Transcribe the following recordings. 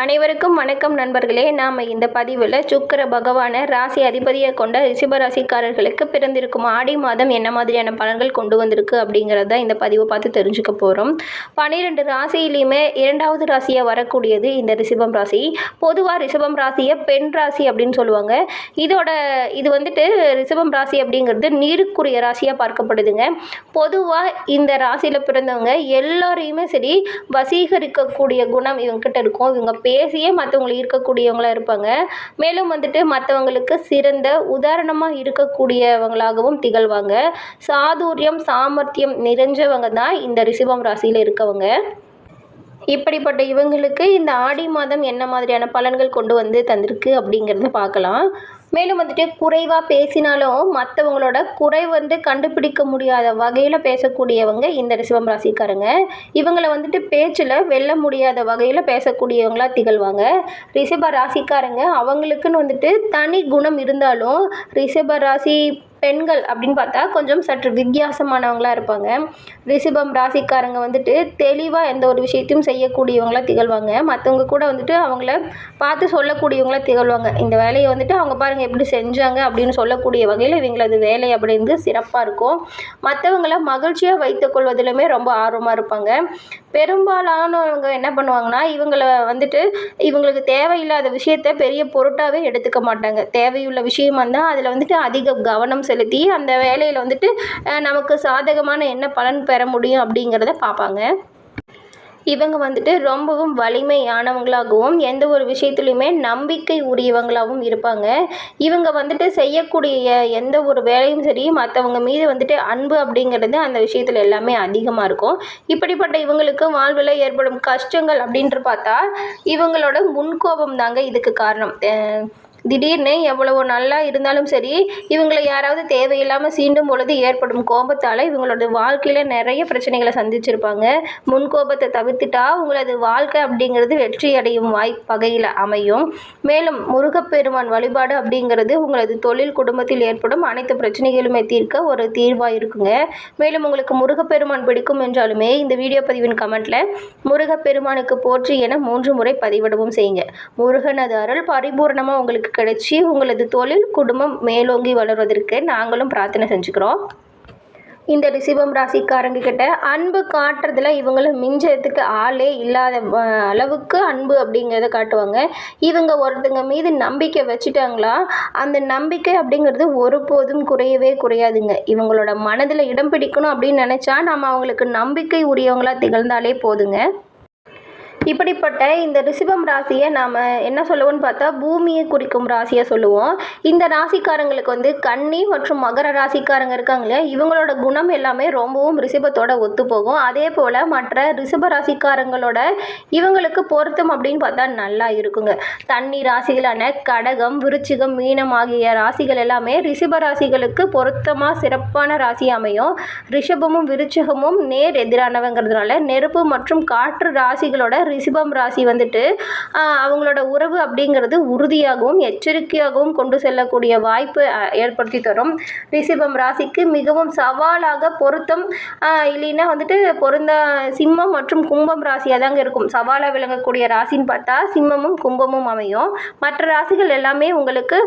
அனைவருக்கும் வணக்கம் நண்பர்களே. நாம் இந்த பதிவில் சுக்கிர பகவானை ராசி அதிபதியை கொண்ட ரிஷபராசிக்காரர்களுக்கு பிறந்திருக்கும் ஆடி மாதம் என்ன மாதிரியான பலன்கள் கொண்டு வந்திருக்கு அப்படிங்கிறத இந்த பதிவை பார்த்து தெரிஞ்சுக்க போகிறோம். 12 ராசியிலையுமே 2வது ராசியாக வரக்கூடியது இந்த ரிஷபம் ராசி. பொதுவாக ரிஷபம் ராசியை பெண் ராசி அப்படின்னு சொல்லுவாங்க. இது வந்துட்டு ரிஷபம் ராசி அப்படிங்கிறது நீருக்குரிய ராசியாக பார்க்கப்படுதுங்க. பொதுவாக இந்த ராசியில் பிறந்தவங்க எல்லாரையுமே சரி வசீகரிக்கக்கூடிய குணம் இவங்ககிட்ட இருக்கும். இவங்க பேசியே மற்றவங்களை ஈர்க்கக்கூடியவங்களாக இருப்பாங்க. மேலும் வந்துட்டு மற்றவங்களுக்கு சிறந்த உதாரணமாக இருக்கக்கூடியவங்களாகவும் திகழ்வாங்க. சாதுரியம் சாமர்த்தியம் நிறைஞ்சவங்க தான் இந்த ரிஷபம் ராசியில் இருக்கவங்க. இப்படிப்பட்ட இவங்களுக்கு இந்த ஆடி மாதம் என்ன மாதிரியான பலன்கள் கொண்டு வந்து தந்திருக்கு அப்படிங்கிறத பார்க்கலாம். மேலும் வந்துட்டு குறைவாக பேசினாலும் மற்றவங்களோட குறை கண்டுபிடிக்க முடியாத வகையில் பேசக்கூடியவங்க இந்த ரிஷபம் ராசிக்காரங்க. இவங்களை வந்துட்டு பேச்சில் வெல்ல முடியாத வகையில் பேசக்கூடியவங்களாக திகழ்வாங்க. ரிஷப ராசிக்காரங்க அவங்களுக்குன்னு வந்துட்டு தனி குணம் இருந்தாலும் ரிஷப ராசி பெண்கள் அப்படின்னு பார்த்தா கொஞ்சம் சற்று வித்தியாசமானவங்களாக இருப்பாங்க. ரிஷபம் ராசிக்காரங்க வந்துட்டு தெளிவாக எந்த ஒரு விஷயத்தையும் செய்யக்கூடியவங்களாக திகழ்வாங்க. மற்றவங்க கூட வந்துட்டு அவங்கள பார்த்து சொல்லக்கூடியவங்களாக திகழ்வாங்க. இந்த வேலையை வந்துட்டு அவங்க பாருங்கள் எப்படி செஞ்சாங்க அப்படின்னு சொல்லக்கூடிய வகையில் இவங்களது வேலை அப்படின்னு சிறப்பாக இருக்கும். மற்றவங்கள மகிழ்ச்சியாக வைத்துக் கொள்வதிலுமே ரொம்ப ஆர்வமாக இருப்பாங்க. பெரும்பாலானவங்க என்ன பண்ணுவாங்கன்னா இவங்களுக்கு தேவையில்லாத விஷயத்த பெரிய பொருட்டாகவே எடுத்துக்க மாட்டாங்க. தேவையுள்ள விஷயமா இருந்தால் அதில் வந்துட்டு அதிக கவனம் செலுத்தி அந்த வேலையில் வந்துட்டு நமக்கு சாதகமான என்ன பலன் பெற முடியும் அப்படிங்கிறத பார்ப்பாங்க. இவங்க வந்துட்டு ரொம்பவும் வலிமையானவங்களாகவும் எந்த ஒரு விஷயத்துலையுமே நம்பிக்கை உரியவங்களாகவும் இருப்பாங்க. இவங்க வந்துட்டு செய்யக்கூடிய எந்த ஒரு வேலையும் சரி மற்றவங்க மீது வந்துட்டு அன்பு அப்படிங்கிறது அந்த விஷயத்தில் எல்லாமே அதிகமாக இருக்கும். இப்படிப்பட்ட இவங்களுக்கு வாழ்வில் ஏற்படும் கஷ்டங்கள் அப்படின்ட்டு பார்த்தா இவங்களோட முன்கோபம் தாங்க இதுக்கு காரணம். திடீர்னு எவ்வளவோ நல்லா இருந்தாலும் சரி இவங்களை யாராவது தேவையில்லாமல் சீண்டும் பொழுது ஏற்படும் கோபத்தால் இவங்களோட வாழ்க்கையில் நிறைய பிரச்சனைகளை சந்திச்சிருப்பாங்க. முன்கோபத்தை தவிர்த்துட்டா உங்களது வாழ்க்கை அப்படிங்கிறது வெற்றி அடையும் வகையில் அமையும். மேலும் முருகப்பெருமான் வழிபாடு அப்படிங்கிறது உங்களது தொழில் குடும்பத்தில் ஏற்படும் அனைத்து பிரச்சனைகளுமே தீர்க்க ஒரு தீர்வாக இருக்குங்க. மேலும் உங்களுக்கு முருகப்பெருமான் பிடிக்கும் என்றாலுமே இந்த வீடியோ பதிவின் கமெண்ட்டில் முருகப்பெருமானுக்கு போற்றி என 3 முறை பதிவிடவும் செய்யுங்க. முருகனது அருள் பரிபூர்ணமாக உங்களுக்கு கிடைச்சி உங்களது தொழில் குடும்பம் மேலோங்கி வளர்வதற்கு நாங்களும் பிரார்த்தனை செஞ்சுக்கிறோம். இந்த ரிஷபம் ராசிக்காரங்க கிட்ட அன்பு காட்டுறதுல இவங்களும் மிஞ்சத்துக்கு ஆளே இல்லாத அளவுக்கு அன்பு அப்படிங்கிறத காட்டுவாங்க. இவங்க ஒருத்தங்க மீது நம்பிக்கை வச்சுட்டாங்களா அந்த நம்பிக்கை அப்படிங்கிறது ஒருபோதும் குறையவே குறையாதுங்க. இவங்களோட மனதில் இடம் பிடிக்கணும் அப்படின்னு நினச்சா நம்ம அவங்களுக்கு நம்பிக்கை உரியவங்களாக திகழ்ந்தாலே போதுங்க. இப்படிப்பட்ட இந்த ரிஷபம் ராசியை நாம் என்ன சொல்லுவோம்னு பார்த்தா பூமியை குறிக்கும் ராசியாக சொல்லுவோம். இந்த ராசிக்காரங்களுக்கு கன்னி மற்றும் மகர ராசிக்காரங்க இருக்காங்களே இவங்களோட குணம் எல்லாமே ரொம்பவும் ரிஷபத்தோட ஒத்து போகும். அதே போல் மற்ற ரிஷப ராசிக்காரங்களோட இவங்களுக்கு பொருத்தம் அப்படின்னு பார்த்தா நல்லா இருக்குங்க. தண்ணி ராசிகளான கடகம் விருச்சிகம் மீனம் ஆகிய ராசிகள் எல்லாமே ரிஷப ராசிகளுக்கு பொருத்தமாக சிறப்பான ராசி அமையும். ரிஷபமும் விருச்சிகமும் நேர் எதிரானவங்கிறதுனால நெருப்பு மற்றும் காற்று ராசிகளோட ரிஷபம் ராசி அவங்களோட உறவு அப்படிங்கிறது உறுதியாகவும் எச்சரிக்கையாகவும் கொண்டு செல்லக்கூடிய வாய்ப்பு ஏற்படுத்தி தரும். ரிஷபம் ராசிக்கு மிகவும் சவாலாக பொருத்தம் இல்லைன்னா பொருந்த சிம்மம் மற்றும் கும்பம் ராசியாக தாங்க இருக்கும். சவாலாக விளங்கக்கூடிய ராசின்னு பார்த்தா சிம்மமும் கும்பமும் அமையும். மற்ற ராசிகள் எல்லாமே உங்களுக்கு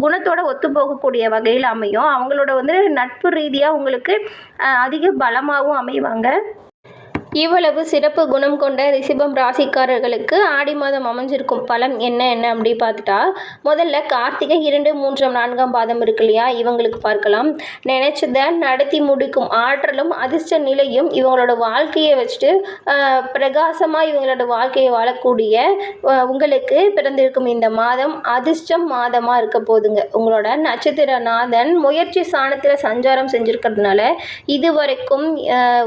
குணத்தோட ஒத்து போகக்கூடிய வகையில் அமையும். அவங்களோட நட்பு ரீதியாக உங்களுக்கு அதிக பலமாகவும் அமைவாங்க. இவ்வளவு சிறப்பு குணம் கொண்ட ரிஷபம் ராசிக்காரர்களுக்கு ஆடி மாதம் அமைஞ்சிருக்கும் பலன் என்ன அப்படி பார்த்துட்டா முதல்ல கார்த்திகை 2, 3, 4 பாதம் இருக்கு இல்லையா இவங்களுக்கு பார்க்கலாம். நினைச்சதை நடத்தி முடிக்கும் ஆற்றலும் அதிர்ஷ்ட நிலையும் இவங்களோட வாழ்க்கையை வச்சுட்டு பிரகாசமாக இவங்களோட வாழ்க்கையை வாழக்கூடிய உங்களுக்கு பிறந்திருக்கும் இந்த மாதம் அதிர்ஷ்டம் மாதமாக இருக்க போதுங்க. உங்களோட நட்சத்திரநாதன் முயற்சி ஸ்தானத்தில் சஞ்சாரம் செஞ்சுருக்கிறதுனால இதுவரைக்கும்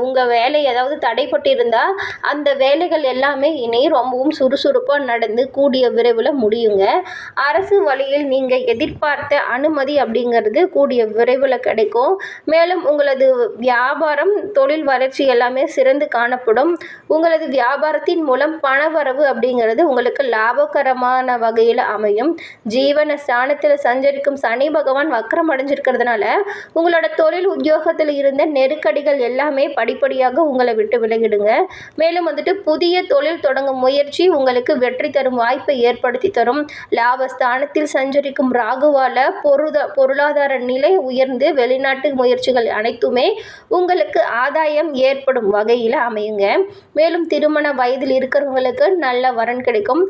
உங்கள் வேலை ஏதாவது தடைப்பட்டு இருந்தால் அந்த வேலைகள் எல்லாமே இனி ரொம்பவும் சுறுசுறுப்பாக நடந்து கூடிய விரைவில் முடியுங்க. அரசு வழியில் நீங்கள் எதிர்பார்த்த அனுமதி அப்படிங்கிறது கூடிய விரைவில் கிடைக்கும். மேலும் உங்களது வியாபாரம் தொழில் வளர்ச்சி எல்லாமே சிறந்து காணப்படும். உங்களது வியாபாரத்தின் மூலம் பணவரவு அப்படிங்கிறது உங்களுக்கு லாபகரமான வகையில் அமையும். ஜீவன ஸ்தானத்தில் சஞ்சரிக்கும் சனி பகவான் வக்ரம் அடைஞ்சிருக்கிறதுனால உங்களோட தொழில் உத்தியோகத்தில் இருந்த நெருக்கடிகள் எல்லாமே படிப்படியாக உங்களை விட்டு விலகி பழகிடுங்க. மேலும் வந்துட்டு புதிய தொழில் தொடங்கும் முயற்சி உங்களுக்கு வெற்றி தரும் வாய்ப்பை ஏற்படுத்தி தரும். லாபஸ்தானத்தில் சஞ்சரிக்கும் ராகுவால பொருளாதார நிலை உயர்ந்து வெளிநாட்டு முயற்சிகள் அனைத்துமே உங்களுக்கு ஆதாயம் ஏற்படும் வகையில் அமையுங்க. மேலும் திருமண வயதில் இருக்கிறவங்களுக்கு நல்ல வரன் கிடைக்கும்.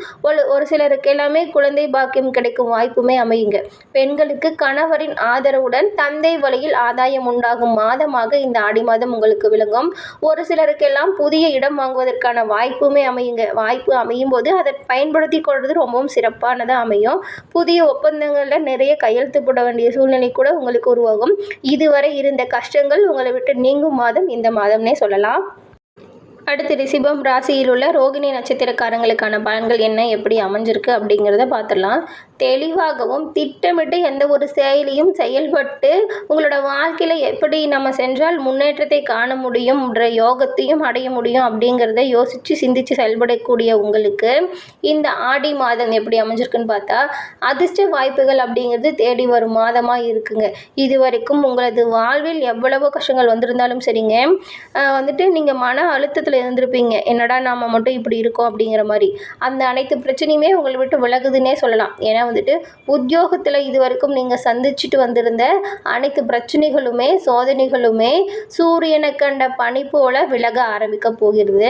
ஒரு சிலருக்கு எல்லாமே குழந்தை பாக்கியம் கிடைக்கும் வாய்ப்புமே அமையுங்க. பெண்களுக்கு கணவரின் ஆதரவுடன் தந்தை வழியில் ஆதாயம் உண்டாகும் மாதமாக இந்த ஆடி மாதம் உங்களுக்கு விளங்கும். ஒரு சிலருக்கெல்லாம் புதிய இடம் வாங்குவதற்கான வாய்ப்புமே அமையுங்க. வாய்ப்பு அமையும் போது அதை பயன்படுத்தி கொள்வது ரொம்பவும் சிறப்பானதாக அமையும். புதிய ஒப்பந்தங்களில் நிறைய கையெழுத்து போட வேண்டிய சூழ்நிலை கூட உங்களுக்கு உருவாகும். இதுவரை இருந்த கஷ்டங்கள் உங்களை விட்டு நீங்கும் மாதம் இந்த மாதம்னே சொல்லலாம். அடுத்து ரிஷபம் ராசியில் உள்ள ரோகிணி நட்சத்திரக்காரங்களுக்கான பலன்கள் என்ன, எப்படி அமைஞ்சிருக்கு அப்படிங்கிறத பார்த்துடலாம். தெளிவாகவும் திட்டமிட்டு எந்த ஒரு செயலையும் செயல்பட்டு உங்களோட வாழ்க்கையில் எப்படி நம்ம சென்றால் முன்னேற்றத்தை காண முடியும்ன்ற யோகத்தையும் அடைய முடியும் அப்படிங்கிறத யோசித்து சிந்தித்து செயல்படக்கூடிய உங்களுக்கு இந்த ஆடி மாதம் எப்படி அமைஞ்சிருக்குன்னு பார்த்தா அதிர்ஷ்ட வாய்ப்புகள் அப்படிங்கிறது தேடி வரும் மாதமாக இருக்குங்க. இது வரைக்கும் உங்களது வாழ்வில் எவ்வளவோ கஷ்டங்கள் வந்திருந்தாலும் சரிங்க, வந்துட்டு நீங்கள் மன அழுத்தத்தில் இருந்திருப்பீங்க. என்னடா நாம மட்டும் இப்படி இருக்கோம் அப்படிங்கிற மாதிரி. அந்த அனைத்து பிரச்சனையுமே உங்களை விட்டு விலகுதுன்னே சொல்லலாம். ஏன்னா வந்துட்டு உத்தியோகத்தில் இது வரைக்கும் நீங்கள் சந்திச்சுட்டு வந்திருந்த அனைத்து பிரச்சனைகளுமே சோதனைகளுமே சூரியனை கண்ட பனி போல விலக ஆரம்பிக்க போகிறது.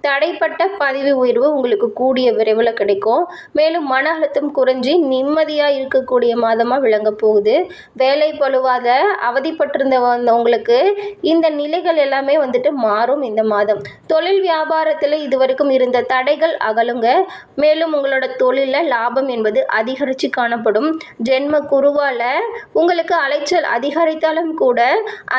தடைப்பட்ட பதவி உயர்வு உங்களுக்கு கூடிய விரைவில் கிடைக்கும். மேலும் மன அழுத்தம் குறைஞ்சி நிம்மதியாக இருக்கக்கூடிய மாதமாக விளங்க போகுது. வேலை பழுவாத அவதிப்பட்டிருந்த உங்களுக்கு இந்த நிலைகள் எல்லாமே வந்துட்டு மாறும் இந்த மாதம். தொழில் வியாபாரத்தில் இது வரைக்கும் இருந்த தடைகள் அகலுங்க. மேலும் உங்களோட தொழிலில் லாபம் என்பது அதிகரித்து காணப்படும். ஜென்ம குருவால் உங்களுக்கு அலைச்சல் அதிகரித்தாலும் கூட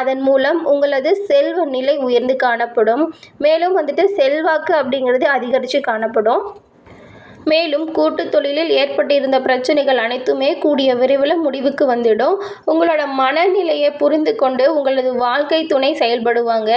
அதன் மூலம் உங்களது செல்வ நிலை உயர்ந்து காணப்படும். மேலும் வந்துட்டு செல்வாக்கு அப்படிங்கிறது அதிகரித்து காணப்படும். மேலும் கூட்டு தொழிலில் ஏற்பட்டிருந்த பிரச்சனைகள் அனைத்துமே கூடிய விரைவில் முடிவுக்கு வந்துடும். உங்களோட மனநிலையை புரிந்து கொண்டு உங்களது வாழ்க்கை துணை செயல்படுவாங்க.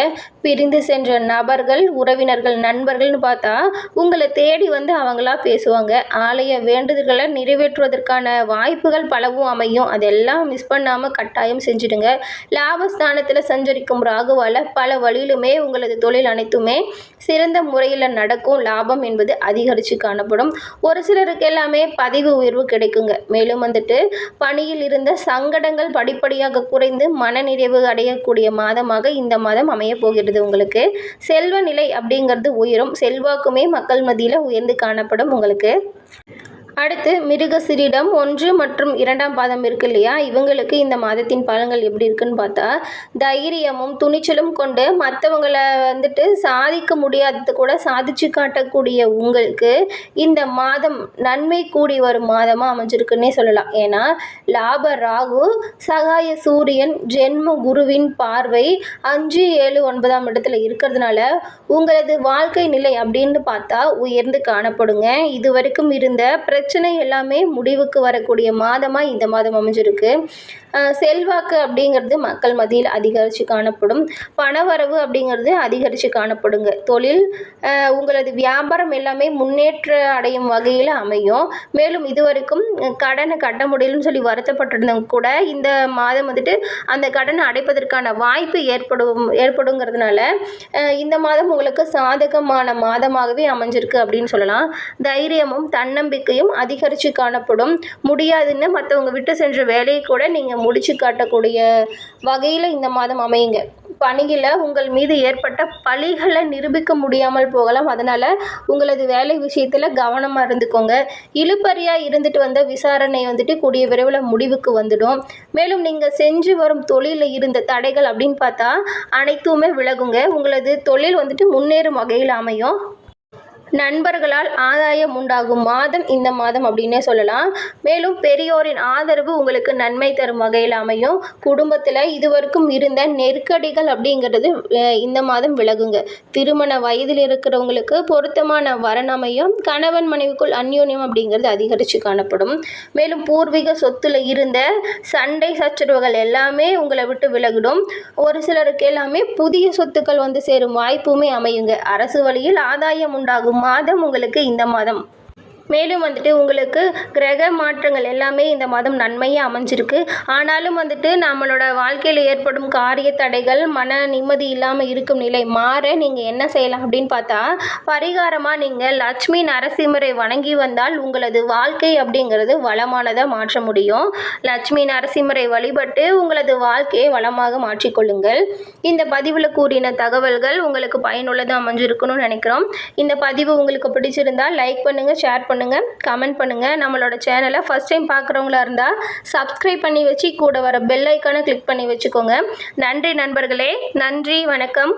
பிரிந்து சென்ற நபர்கள் உறவினர்கள் நண்பர்கள்னு பார்த்தா உங்களை தேடி வந்து அவங்களா பேசுவாங்க. ஆலய வேண்டுதல்களை நிறைவேற்றுவதற்கான வாய்ப்புகள் பலவும் அமையும். அதெல்லாம் மிஸ் பண்ணாமல் கட்டாயம் செஞ்சுடுங்க. லாபஸ்தானத்தில் சஞ்சரிக்கும் ராகுவால் பல வழியிலுமே உங்களது தொழில் அனைத்துமே சிறந்த முறையில் நடக்கும். லாபம் என்பது அதிகரித்து காணப்படும். ஒரு சிலருக்கு எல்லாமே பதவி உயர்வு கிடைக்குங்க. மேலும் வந்துட்டு பணியில் இருந்த சங்கடங்கள் படிப்படியாக குறைந்து மனநிறைவு அடையக்கூடிய மாதமாக இந்த மாதம் அமைய போகிறது. உங்களுக்கு செல்வ நிலை அப்படிங்கிறது உயரும். செல்வாக்குமே மக்கள் மத்தியில் உயர்ந்து காணப்படும் உங்களுக்கு. அடுத்து மிருகசீரிடம் 1 மற்றும் 2ஆம் பாதம் இருக்கு இல்லையா, இவங்களுக்கு இந்த மாதத்தின் பலன்கள் எப்படி இருக்குன்னு பார்த்தா தைரியமும் துணிச்சலும் கொண்டு மற்றவங்களை வந்துட்டு சாதிக்க முடியாதது கூட சாதிச்சு காட்டக்கூடிய உங்களுக்கு இந்த மாதம் நன்மை கூடி வரும் மாதமாக அமைஞ்சிருக்குன்னே சொல்லலாம். ஏன்னா லாப ராகு சகாய சூரியன் ஜென்ம குருவின் பார்வை 5, 7, 9ஆம் இடத்துல இருக்கிறதுனால உங்களது வாழ்க்கை நிலை அப்படின்னு பார்த்தா உயர்ந்து காணப்படுங்க. இது வரைக்கும் இருந்த பிரச்சனை எல்லாமே முடிவுக்கு வரக்கூடிய மாதமாக இந்த மாதம் அமைஞ்சிருக்கு. செல்வாக்கு அப்படிங்கிறது மக்கள் மத்தியில் அதிகரித்து காணப்படும். பணவரவு அப்படிங்கிறது அதிகரித்து காணப்படுங்க. தொழில் உங்களது வியாபாரம் எல்லாமே முன்னேற்ற அடையும் வகையில் அமையும். மேலும் இதுவரைக்கும் கடனை கட்ட முடியலன்னு சொல்லி வருத்தப்பட்டிருந்தவங்க கூட இந்த மாதம் வந்துட்டு அந்த கடனை அடைப்பதற்கான வாய்ப்பு ஏற்படுங்கிறதுனால இந்த மாதம் உங்களுக்கு சாதகமான மாதமாகவே அமைஞ்சிருக்கு அப்படின்னு சொல்லலாம். தைரியமும் தன்னம்பிக்கையும் அதிகரித்து காணப்படும். முடியாதுன்னு மற்றவங்க விட்டு சென்ற வேலையை கூட நீங்கள் முடிச்சு காட்டக்கூடிய வகையில் இந்த மாதம் அமையுங்க. பணியில் உங்கள் மீது ஏற்பட்ட பழிகளை நிரூபிக்க முடியாமல் போகலாம். அதனால் உங்களது வேலை விஷயத்தில் கவனமாக இருந்துக்கோங்க. இழுபறியாக இருந்துட்டு வந்த விசாரணை வந்துட்டு கூடிய விரைவில் முடிவுக்கு வந்துடும். மேலும் நீங்கள் செஞ்சு வரும் தொழிலில் இருந்த தடைகள் அப்படின்னு பார்த்தா அனைத்துமே விலகுங்க. உங்களது தொழில் வந்துட்டு முன்னேறும் வகையில் அமையும். நண்பர்களால் ஆதாயம் உண்டாகும் மாதம் இந்த மாதம் அப்படின்னே சொல்லலாம். மேலும் பெரியோரின் ஆதரவு உங்களுக்கு நன்மை தரும் வகையில் அமையும். குடும்பத்தில் இதுவரைக்கும் இருந்த நெருக்கடிகள் அப்படிங்கிறது இந்த மாதம் விலகுங்க. திருமண வயதில் இருக்கிறவங்களுக்கு பொருத்தமான வரன் அமையும். கணவன் மனைவிக்குள் அந்யோன்யம் அப்படிங்கிறது அதிகரித்து காணப்படும். மேலும் பூர்வீக சொத்துல இருந்த சண்டை சச்சரவுகள் எல்லாமே உங்களை விட்டு விலகிடும். ஒரு சிலருக்கு எல்லாமே புதிய சொத்துக்கள் வந்து சேரும் வாய்ப்புமே அமையுங்க. அரசு வழியில் ஆதாயம் உண்டாகும் மாதம் உங்களுக்கு இந்த மாதம். மேலும் வந்துட்டு உங்களுக்கு கிரக மாற்றங்கள் எல்லாமே இந்த மாதம் நன்மையாக அமைஞ்சிருக்கு. ஆனாலும் வந்துட்டு நம்மளோட வாழ்க்கையில் ஏற்படும் காரிய தடைகள், மன நிம்மதி இல்லாமல் இருக்கும் நிலை மாற நீங்கள் என்ன செய்யலாம் அப்படின்னு பார்த்தா, பரிகாரமாக நீங்கள் லட்சுமி நரசிம்மரை வணங்கி வந்தால் உங்களது வாழ்க்கை அப்படிங்கிறது வளமானதாக மாற்ற முடியும். லட்சுமி நரசிம்மரை வழிபட்டு உங்களது வாழ்க்கையை வளமாக மாற்றிக்கொள்ளுங்கள். இந்த பதிவில் கூறின தகவல்கள் உங்களுக்கு பயனுள்ளதாக அமைஞ்சிருக்கணும்னு நினைக்கிறோம். இந்த பதிவு உங்களுக்கு பிடிச்சிருந்தால் லைக் பண்ணுங்கள், ஷேர் பண்ணுங்கள், கமெண்ட் பண்ணுங்கள். நம்மளோட சேனலை ஃபஸ்ட் டைம் பார்க்குறவங்களா இருந்தால் சப்ஸ்கிரைப் பண்ணி வச்சு கூட வர பெல் ஐக்கானை கிளிக் பண்ணி வச்சுக்கோங்க. நன்றி நண்பர்களே. நன்றி, வணக்கம்.